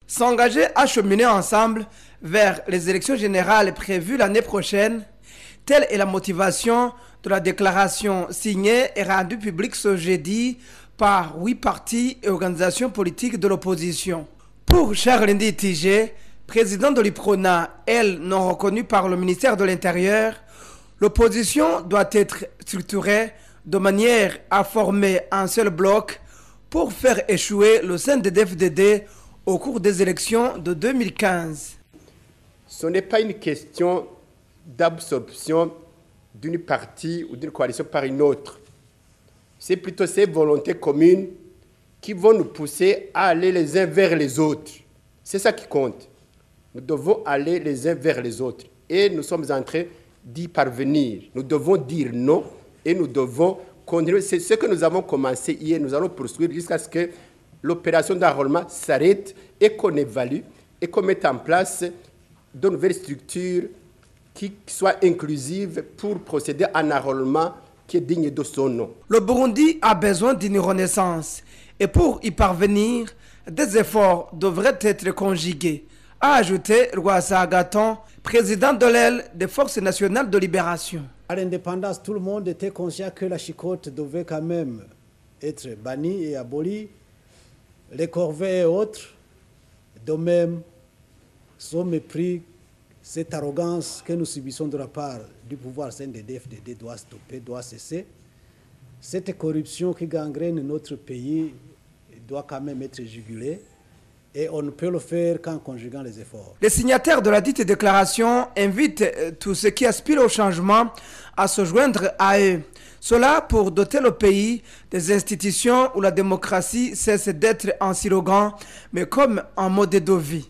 S'engager à cheminer ensemble vers les élections générales prévues l'année prochaine, telle est la motivation de la déclaration signée et rendue publique ce jeudi par 8 partis et organisations politiques de l'opposition. Pour Charles Ndi Tigé, président de l'UPRONA, elle non reconnue par le ministère de l'Intérieur, l'opposition doit être structurée de manière à former un seul bloc pour faire échouer le CNDD-FDD au cours des élections de 2015. Ce n'est pas une question d'absorption d'une partie ou d'une coalition par une autre. C'est plutôt ces volontés communes qui vont nous pousser à aller les uns vers les autres. C'est ça qui compte. Nous devons aller les uns vers les autres. Et nous sommes en train d'y parvenir. Nous devons dire non et nous devons continuer. C'est ce que nous avons commencé hier. Nous allons poursuivre jusqu'à ce que l'opération d'enrôlement s'arrête et qu'on évalue et qu'on mette en place de nouvelles structures qui soient inclusives pour procéder à un enrôlement qui est digne de son nom. Le Burundi a besoin d'une renaissance et pour y parvenir, des efforts devraient être conjugués, a ajouté Rwasa Agathon, président de l'aile des Forces nationales de libération. À l'indépendance, tout le monde était conscient que la chicote devait quand même être bannie et abolie. Les corvées et autres, de même, son mépris, cette arrogance que nous subissons de la part du pouvoir CNDD-FDD doit stopper, doit cesser. Cette corruption qui gangrène notre pays doit quand même être jugulée et on ne peut le faire qu'en conjuguant les efforts. Les signataires de la dite déclaration invitent tous ceux qui aspirent au changement à se joindre à eux. Cela pour doter le pays des institutions où la démocratie cesse d'être un slogan, mais comme un mode de vie.